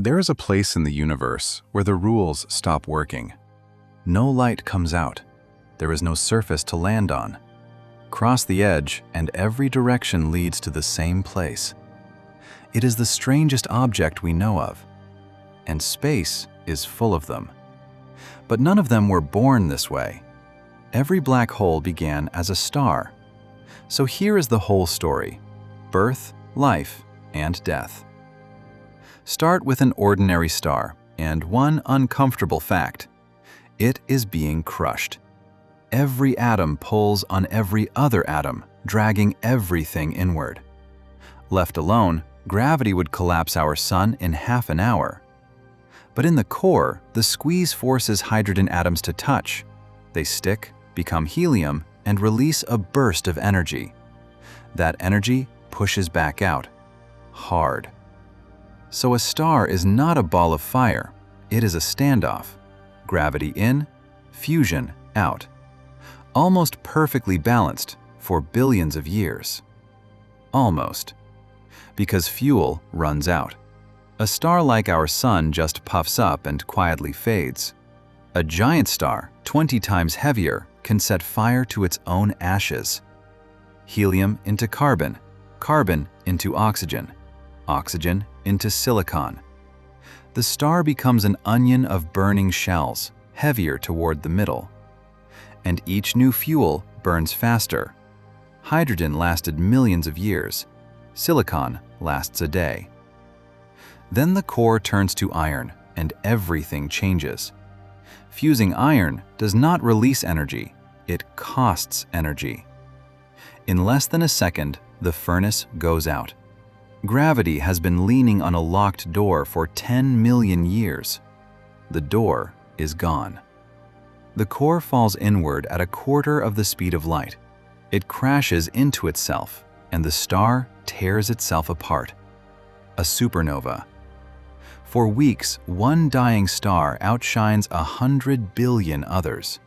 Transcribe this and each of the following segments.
There is a place in the universe where the rules stop working. No light comes out. There is no surface to land on. Cross the edge, and every direction leads to the same place. It is the strangest object we know of, and space is full of them. But none of them were born this way. Every black hole began as a star. So here is the whole story: birth, life, and death. Start with an ordinary star, and one uncomfortable fact: it is being crushed. Every atom pulls on every other atom, dragging everything inward. Left alone, gravity would collapse our sun in half an hour. But in the core, the squeeze forces hydrogen atoms to touch. They stick, become helium, and release a burst of energy. That energy pushes back out, hard. So a star is not a ball of fire, it is a standoff. Gravity in, fusion out. Almost perfectly balanced for billions of years. Almost. Because fuel runs out. A star like our sun just puffs up and quietly fades. A giant star, 20 times heavier, can set fire to its own ashes. Helium into carbon, carbon into oxygen, oxygen into silicon. The star becomes an onion of burning shells, heavier toward the middle. And each new fuel burns faster. Hydrogen lasted millions of years. Silicon lasts a day. Then the core turns to iron, and everything changes. Fusing iron does not release energy, it costs energy. In less than a second, the furnace goes out. Gravity has been leaning on a locked door for 10 million years. The door is gone. The core falls inward at a quarter of the speed of light. It crashes into itself, and the star tears itself apart. A supernova. For weeks, one dying star outshines 100 billion others.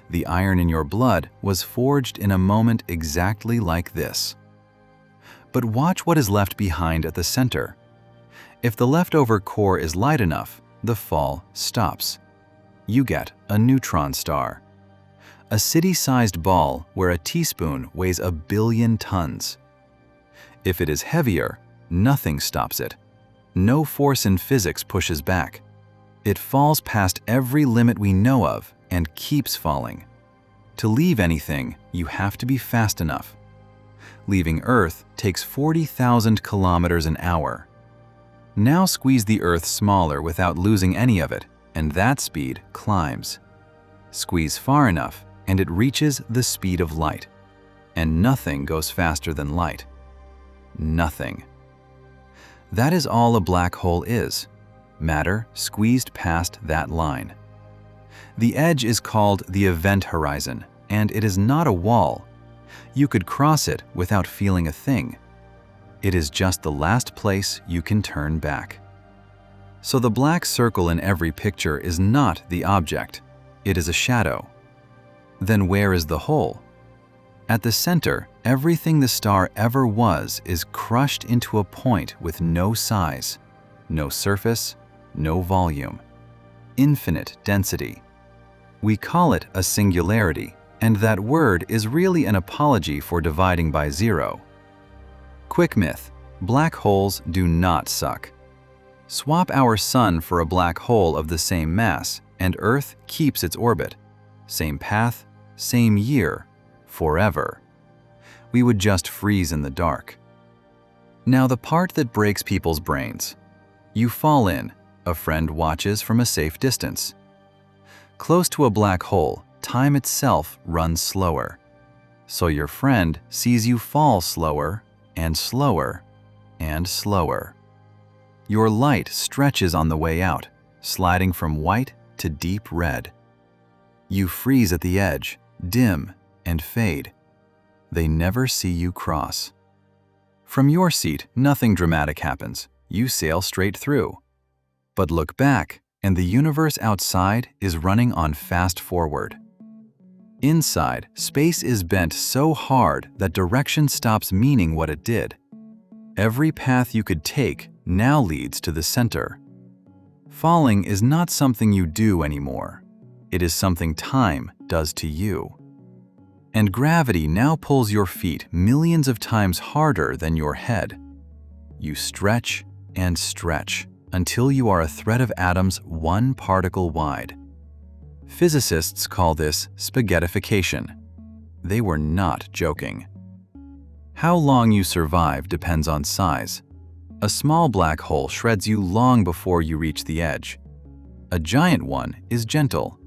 The iron in your blood was forged in a moment exactly like this. But watch what is left behind at the center. If the leftover core is light enough, the fall stops. You get a neutron star. A city-sized ball where a teaspoon weighs 1 billion tons. If it is heavier, nothing stops it. No force in physics pushes back. It falls past every limit we know of and keeps falling. To leave anything, you have to be fast enough. Leaving Earth takes 40,000 kilometers an hour. Now squeeze the Earth smaller without losing any of it, and that speed climbs. Squeeze far enough, and it reaches the speed of light. And nothing goes faster than light. Nothing. That is all a black hole is. Matter squeezed past that line. The edge is called the event horizon, and it is not a wall. You could cross it without feeling a thing. It is just the last place you can turn back. So the black circle in every picture is not the object. It is a shadow. Then where is the hole? At the center, everything the star ever was is crushed into a point with no size, no surface, no volume. Infinite density. We call it a singularity, and that word is really an apology for dividing by zero. Quick myth: black holes do not suck. Swap our sun for a black hole of the same mass, and Earth keeps its orbit. Same path, same year, forever. We would just freeze in the dark. Now the part that breaks people's brains. You fall in, a friend watches from a safe distance. Close to a black hole, time itself runs slower. So your friend sees you fall slower and slower and slower. Your light stretches on the way out, sliding from white to deep red. You freeze at the edge, dim and fade. They never see you cross. From your seat, nothing dramatic happens. You sail straight through. But look back, and the universe outside is running on fast forward. Inside, space is bent so hard that direction stops meaning what it did. Every path you could take now leads to the center, Falling is not something you do anymore. It is something time does to you. And gravity now pulls your feet millions of times harder than your head. You stretch and stretch until you are a thread of atoms one particle wide. Physicists call this spaghettification. They were not joking. How long you survive depends on size. A small black hole shreds you long before you reach the edge. A giant one is gentle.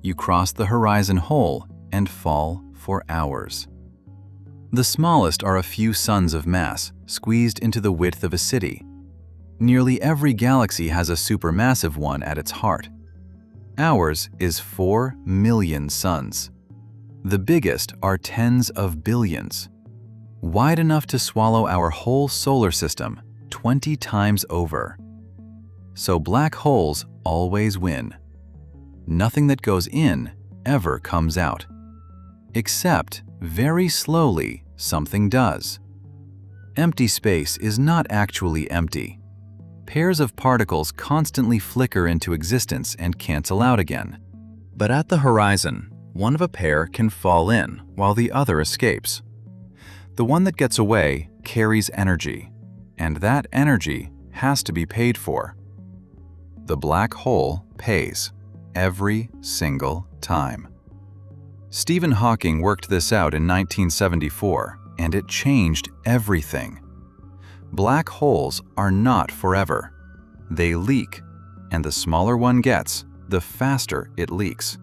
You cross the horizon whole and fall for hours. The smallest are a few suns of mass squeezed into the width of a city. Nearly every galaxy has a supermassive one at its heart. Ours is 4 million suns. The biggest are tens of billions, wide enough to swallow our whole solar system 20 times over. So black holes always win. Nothing that goes in ever comes out. Except, very slowly, something does. Empty space is not actually empty. Pairs of particles constantly flicker into existence and cancel out again. But at the horizon, one of a pair can fall in while the other escapes. The one that gets away carries energy, and that energy has to be paid for. The black hole pays every single time. Stephen Hawking worked this out in 1974, and it changed everything. Black holes are not forever. They leak, and the smaller one gets, the faster it leaks.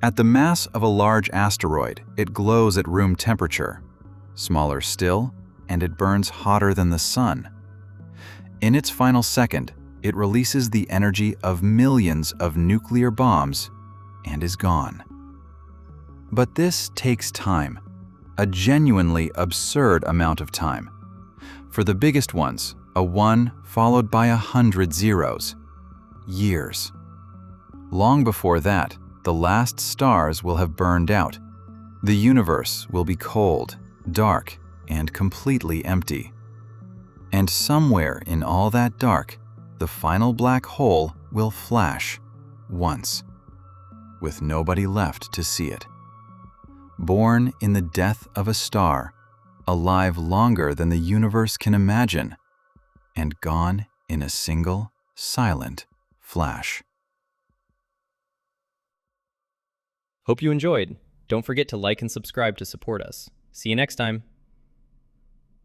At the mass of a large asteroid, it glows at room temperature. Smaller still, and it burns hotter than the sun. In its final second, it releases the energy of millions of nuclear bombs and is gone. But this takes time, a genuinely absurd amount of time. For the biggest ones, a 1 followed by 100 zeros. Years. Long before that, the last stars will have burned out. The universe will be cold, dark, and completely empty. And somewhere in all that dark, the final black hole will flash once, with nobody left to see it. Born in the death of a star, alive longer than the universe can imagine, and gone in a single, silent flash. Hope you enjoyed. Don't forget to like and subscribe to support us. See you next time.